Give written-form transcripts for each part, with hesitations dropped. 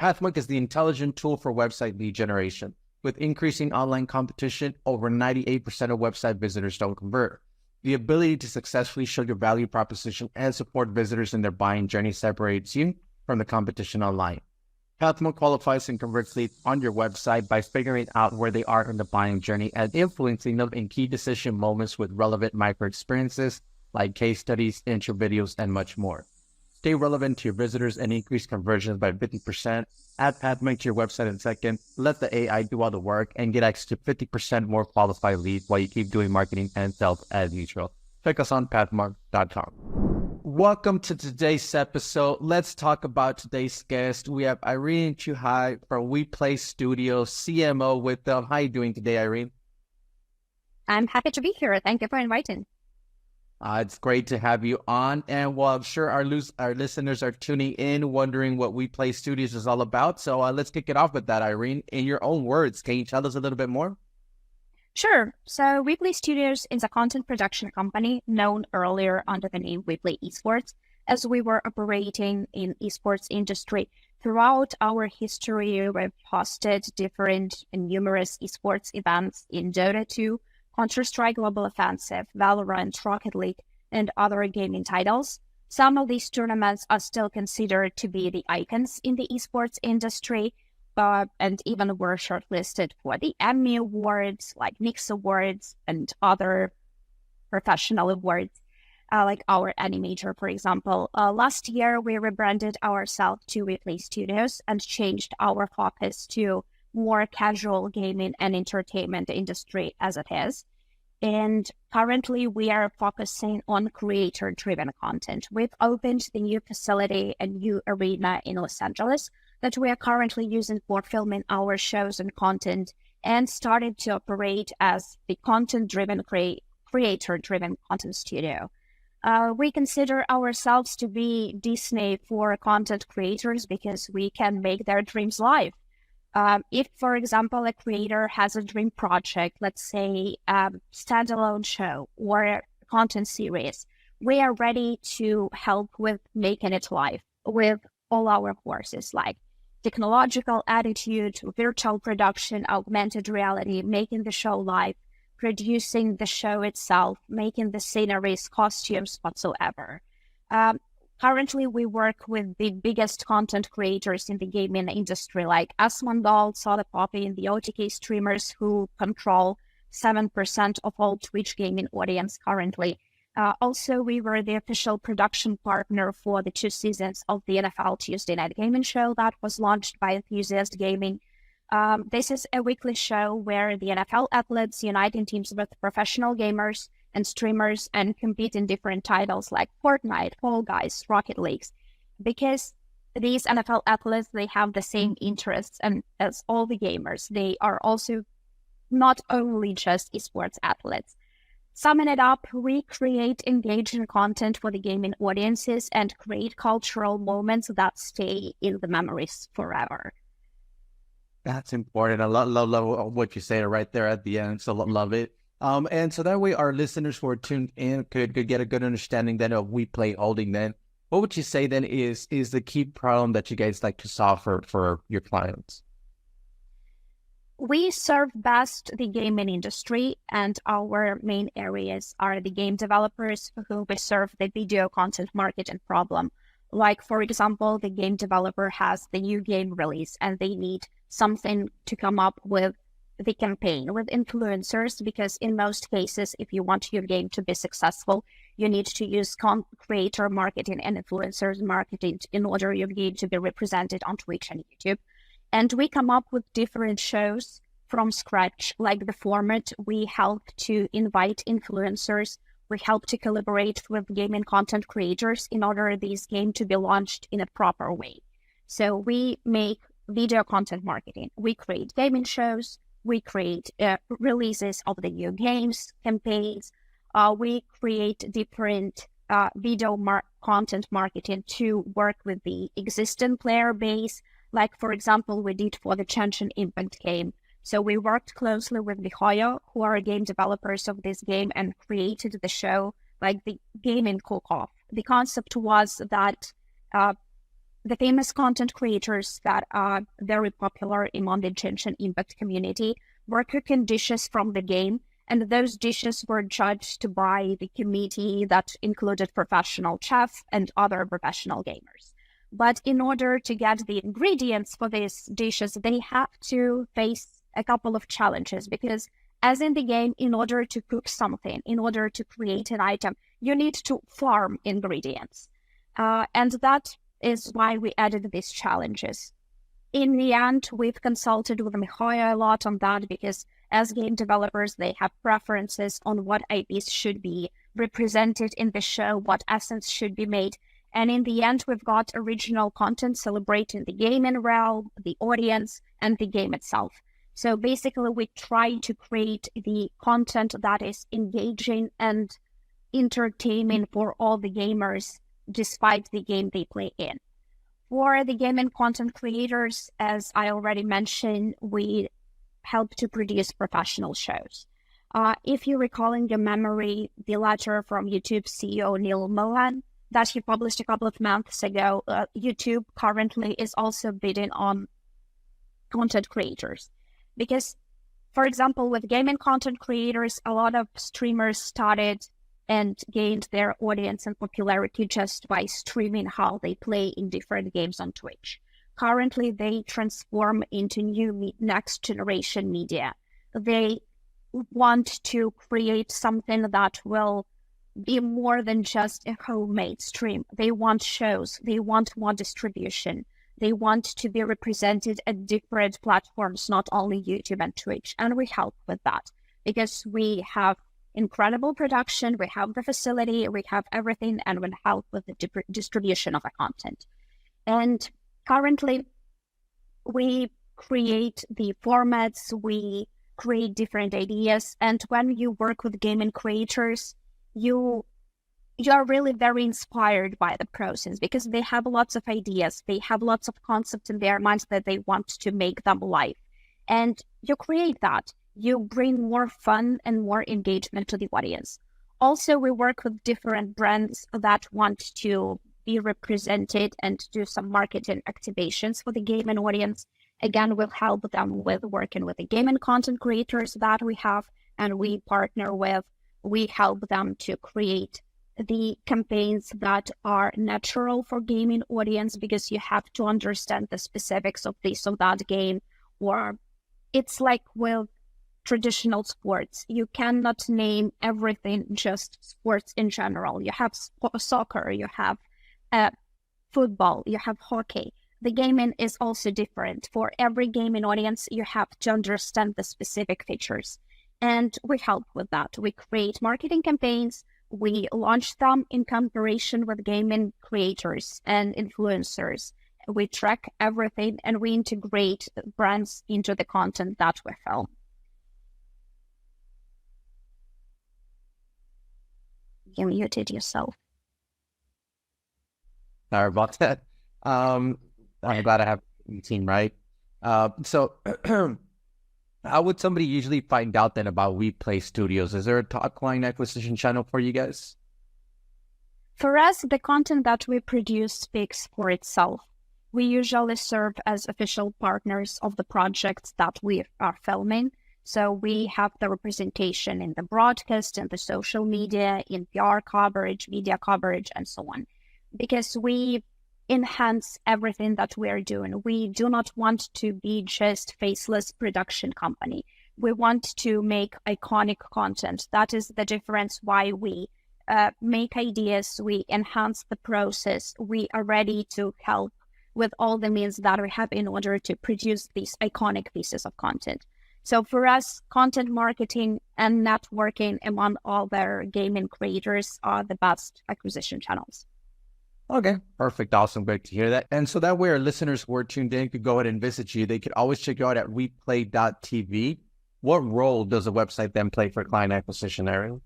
Pathmark is the intelligent tool for website lead generation. With increasing online competition, over 98% of website visitors don't convert. The ability to successfully show your value proposition and support visitors in their buying journey separates you from the competition online. Pathmark qualifies and converts leads on your website by figuring out where they are in the buying journey and influencing them in key decision moments with relevant micro experiences like case studies, intro videos, and much more. Stay relevant to your visitors and increase conversions by 50%. Add Pathmark to your website in seconds. Let the AI do all the work and get access to 50% more qualified leads while you keep doing marketing and sales as usual. Check us on pathmark.com. Welcome to today's episode. Let's talk about today's guest. We have Iryna Chuhai from WePlay Studios, CMO with them. How are you doing today, Iryna? I'm happy to be here. Thank you for inviting. It's great to have you on. And well, I'm sure our listeners are tuning in, wondering what WePlay Studios is all about. So let's kick it off with that, Iryna. In your own words, can you tell us a little bit more? Sure. So WePlay Studios is a content production company known earlier under the name WePlay Esports, as we were operating in esports industry. Throughout our history, we've hosted different and numerous esports events in Dota 2, Counter-Strike Global Offensive, Valorant, Rocket League, and other gaming titles. Some of these tournaments are still considered to be the icons in the esports industry, and even were shortlisted for the Emmy Awards, like Nix Awards, and other professional awards, like our Animator, for example. Last year, we rebranded ourselves to WePlay Studios and changed our focus to more casual gaming and entertainment industry as it is. And currently we are focusing on creator-driven content. We've opened the new facility and new arena in Los Angeles that we are currently using for filming our shows and content, and started to operate as the content-driven, creator-driven content studio. We consider ourselves to be Disney for content creators because we can make their dreams live. If, for example, a creator has a dream project, let's say a standalone show or a content series, we are ready to help with making it live with all our courses like technological attitude, virtual production, augmented reality, making the show live, producing the show itself, making the sceneries, costumes, whatsoever. Currently, we work with the biggest content creators in the gaming industry, like Asmondoll, Soda Poppy, and the OTK streamers who control 7% of all Twitch gaming audience currently. Also, we were the official production partner for the 2 seasons of the NFL Tuesday Night Gaming Show that was launched by Enthusiast Gaming. This is a weekly show where the NFL athletes unite in teams with professional gamers and streamers and compete in different titles like Fortnite, Fall Guys, Rocket Leagues. Because these NFL athletes, they have the same interests and as all the gamers. They are also not only just esports athletes. Summing it up, we create engaging content for the gaming audiences and create cultural moments that stay in the memories forever. That's important. I love what you say right there at the end. So love it. And so that way our listeners who are tuned in could get a good understanding then of WePlay Holding then. What would you say then is the key problem that you guys like to solve for your clients? We serve best the gaming industry, and our main areas are the game developers who we serve the video content marketing problem. Like, for example, the game developer has the new game release and they need something to come up with the campaign with influencers, because in most cases, if you want your game to be successful, you need to use creator marketing and influencers marketing in order your game to be represented on Twitch and YouTube. And we come up with different shows from scratch, like the format. We help to invite influencers. We help to collaborate with gaming content creators in order this game to be launched in a proper way. So we make video content marketing. We create gaming shows. We create releases of the new games, campaigns. We create different video content marketing to work with the existing player base. Like, for example, we did for the Genshin Impact game. So we worked closely with miHoYo, who are game developers of this game, and created the show, like the gaming cook-off. The concept was that the famous content creators that are very popular among the Genshin Impact community were cooking dishes from the game, and those dishes were judged by the committee that included professional chefs and other professional gamers. But in order to get the ingredients for these dishes, they have to face a couple of challenges because, as in the game, in order to cook something, in order to create an item, you need to farm ingredients. And that is why we added these challenges. In the end, we've consulted with Mihoya a lot on that because as game developers, they have preferences on what IPs should be represented in the show, what essence should be made. And in the end, we've got original content celebrating the gaming realm, the audience, and the game itself. So basically, we try to create the content that is engaging and entertaining for all the gamers, despite the game they play in. For the gaming content creators, as I already mentioned, we help to produce professional shows. If you recall in your memory, the letter from YouTube CEO Neil Mohan that he published a couple of months ago, YouTube currently is also bidding on content creators. Because, for example, with gaming content creators, a lot of streamers started and gained their audience and popularity just by streaming how they play in different games on Twitch. Currently, they transform into new next generation media. They want to create something that will be more than just a homemade stream. They want shows. They want more distribution. They want to be represented at different platforms, not only YouTube and Twitch. And we help with that because we have incredible production, we have the facility, we have everything, and we help with the distribution of the content. And currently, we create the formats, we create different ideas, and when you work with gaming creators, you are really very inspired by the process because they have lots of ideas, they have lots of concepts in their minds that they want to make them live. And you create that. You bring more fun and more engagement to the audience. Also, we work with different brands that want to be represented and do some marketing activations for the gaming audience. Again, we'll help them with working with the gaming content creators that we have and we partner with. We help them to create the campaigns that are natural for gaming audience because you have to understand the specifics of this or that game. Or it's like with traditional sports. You cannot name everything just sports in general. You have soccer, you have football, you have hockey. The gaming is also different. For every gaming audience, you have to understand the specific features. And we help with that. We create marketing campaigns. We launch them in cooperation with gaming creators and influencers. We track everything and we integrate brands into the content that we film. You muted yourself. Sorry about that. I'm glad I have a team, right? So how would somebody usually find out then about WePlay Studios? Is there a top client acquisition channel for you guys? For us, the content that we produce speaks for itself. We usually serve as official partners of the projects that we are filming. So we have the representation in the broadcast, in the social media, in PR coverage, media coverage, and so on. Because we enhance everything that we are doing. We do not want to be just faceless production company. We want to make iconic content. That is the difference why we make ideas, we enhance the process. We are ready to help with all the means that we have in order to produce these iconic pieces of content. So for us, content marketing and networking among other gaming creators are the best acquisition channels. Okay, perfect. Awesome. Great to hear that. And so that way our listeners who are tuned in could go ahead and visit you. They could always check you out at weplay.tv. What role does the website then play for client acquisition, Iryna?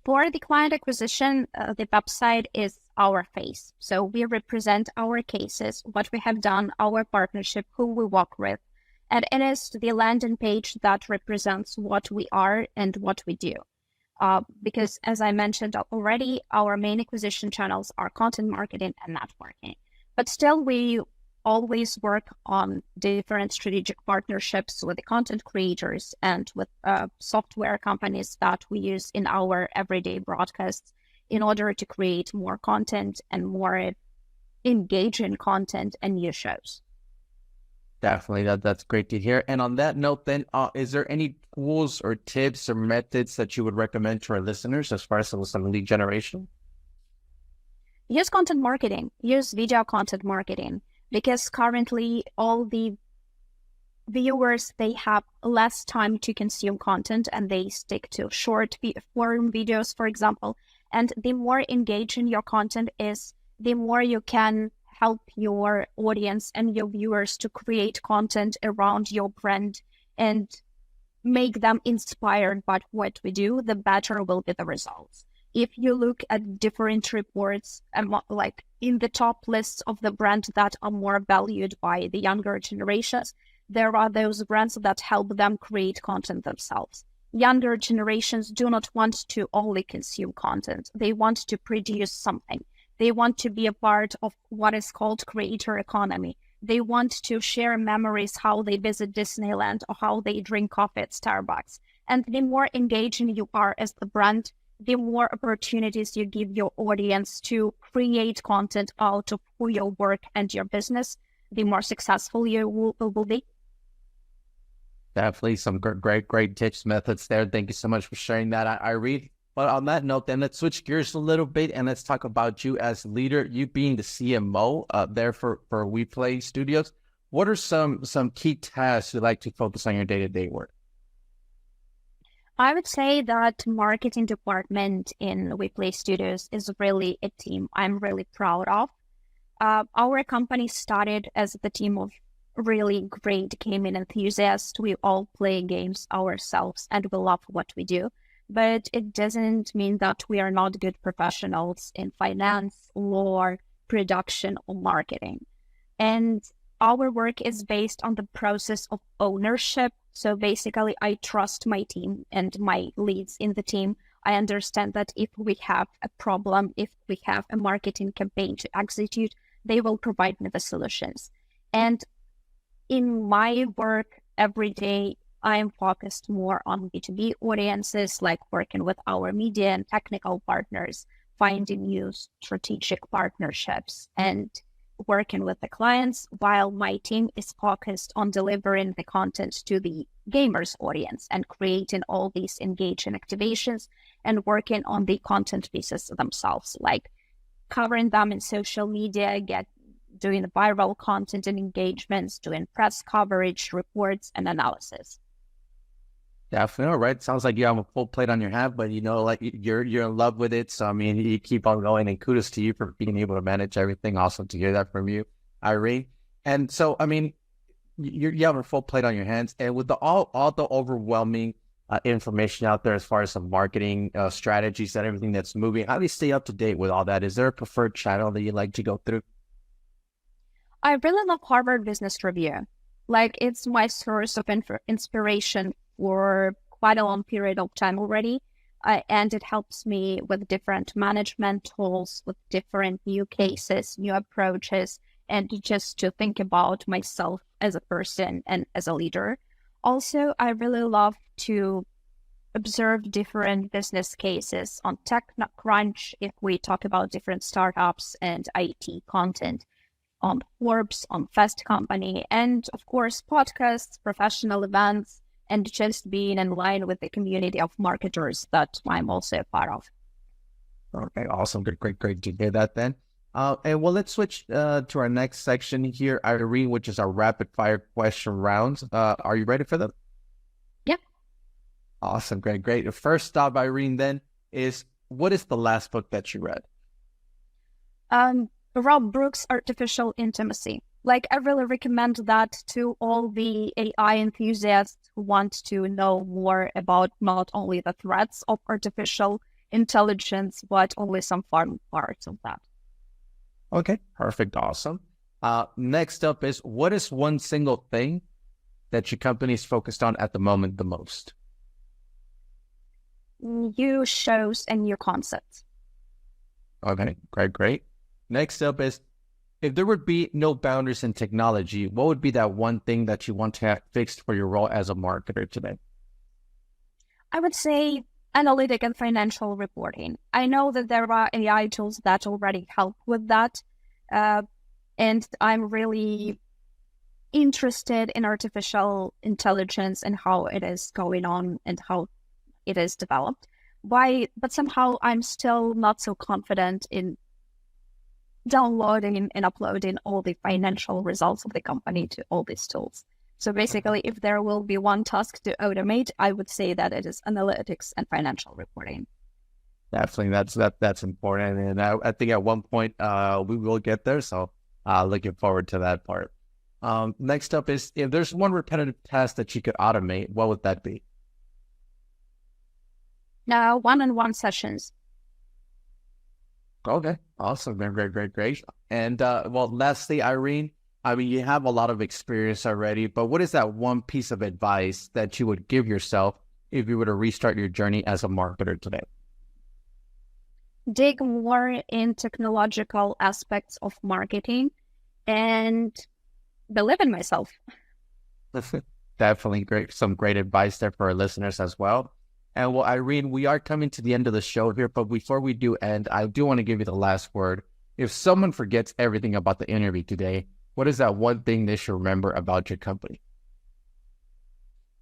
For the client acquisition, the website is our face. So we represent our cases, what we have done, our partnership, who we work with. And it is the landing page that represents what we are and what we do. because as I mentioned already, our main acquisition channels are content marketing and networking. But still, we always work on different strategic partnerships with the content creators and with software companies that we use in our everyday broadcasts in order to create more content and more engaging content and new shows. Definitely, that's great to hear. And on that note, then, is there any tools or tips or methods that you would recommend to our listeners as far as some lead generation? Use content marketing, use video content marketing, because currently all the viewers, they have less time to consume content and they stick to short form videos, for example. And the more engaging your content is, the more you can help your audience and your viewers to create content around your brand and make them inspired by what we do, the better will be the results. If you look at different reports, like in the top lists of the brands that are more valued by the younger generations, there are those brands that help them create content themselves. Younger generations do not want to only consume content. They want to produce something. They want to be a part of what is called creator economy. They want to share memories, how they visit Disneyland or how they drink coffee at Starbucks. And the more engaging you are as the brand, the more opportunities you give your audience to create content out of your work and your business, the more successful you will be. Definitely some great tips, methods there. Thank you so much for sharing that, Iryna. But on that note, then let's switch gears a little bit and let's talk about you as leader, you being the CMO there for WePlay Studios. What are some key tasks you like to focus on your day-to-day work? I would say that marketing department in WePlay Studios is really a team I'm really proud of. Our company started as the team of really great gaming enthusiasts. We all play games ourselves and we love what we do. But it doesn't mean that we are not good professionals in finance, law, production, or marketing. And our work is based on the process of ownership. So basically, I trust my team and my leads in the team. I understand that if we have a problem, if we have a marketing campaign to execute, they will provide me the solutions. And in my work every day, I am focused more on B2B audiences, like working with our media and technical partners, finding new strategic partnerships, and working with the clients, while my team is focused on delivering the content to the gamers audience and creating all these engaging activations and working on the content pieces themselves, like covering them in social media, doing viral content and engagements, doing press coverage, reports, and analysis. Definitely. All right. Sounds like you have a full plate on your hat, but like you're in love with it. So I mean, you keep on going, and kudos to you for being able to manage everything. Awesome to hear that from you, Iryna. And so, I mean, you have a full plate on your hands, and with all the overwhelming information out there as far as some marketing strategies and everything that's moving, how do you stay up to date with all that? Is there a preferred channel that you like to go through? I really love Harvard Business Review. Like, it's my source of inspiration for quite a long period of time already. And it helps me with different management tools, with different new cases, new approaches, and just to think about myself as a person and as a leader. Also, I really love to observe different business cases on TechCrunch if we talk about different startups and IT content, on Forbes, on Fast Company, and of course, podcasts, professional events, and just being in line with the community of marketers that I'm also a part of. Okay, awesome. Great to hear that then. And well, let's switch to our next section here, Iryna, which is our rapid fire question rounds. Are you ready for them? Yep. Awesome. Great. The first stop, Iryna, then is, what is the last book that you read? Rob Brooks' Artificial Intimacy. Like, I really recommend that to all the AI enthusiasts who want to know more about not only the threats of artificial intelligence, but only some fun parts of that. Okay, perfect. Awesome. Next up is, what is one single thing that your company is focused on at the moment the most? new shows and new concepts. Okay, great. Next up is, if there would be no boundaries in technology, what would be that one thing that you want to have fixed for your role as a marketer today? I would say analytic and financial reporting. I know that there are AI tools that already help with that. And I'm really interested in artificial intelligence and how it is going on and how it is developed. But somehow I'm still not so confident in downloading and uploading all the financial results of the company to all these tools. So basically, if there will be one task to automate, I would say that it is analytics and financial reporting. Definitely, that's important, and I think at one point we will get there. So looking forward to that part. Next up is, if there's one repetitive task that you could automate, what would that be? Now, one-on-one sessions. Okay, awesome, man. Great. And well, lastly, Iryna, I mean, you have a lot of experience already, but what is that one piece of advice that you would give yourself if you were to restart your journey as a marketer today? Dig more in technological aspects of marketing and believe in myself. Definitely great. Some great advice there for our listeners as well. And well, Iryna, we are coming to the end of the show here, but before we do end, I do want to give you the last word. If someone forgets everything about the interview today, what is that one thing they should remember about your company?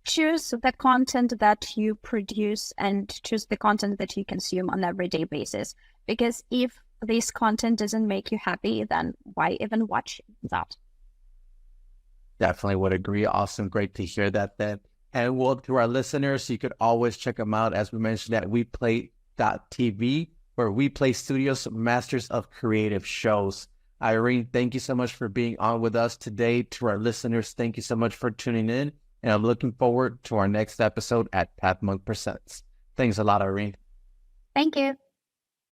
Choose the content that you produce and choose the content that you consume on an everyday basis. Because if this content doesn't make you happy, then why even watch that? Definitely would agree. Awesome. Great to hear that then. And well, to our listeners, you could always check them out, as we mentioned, at WePlay.tv, where WePlay Studios, masters of creative shows. Iryna, thank you so much for being on with us today. To our listeners, thank you so much for tuning in. And I'm looking forward to our next episode at Path Monk Presents. Thanks a lot, Iryna. Thank you.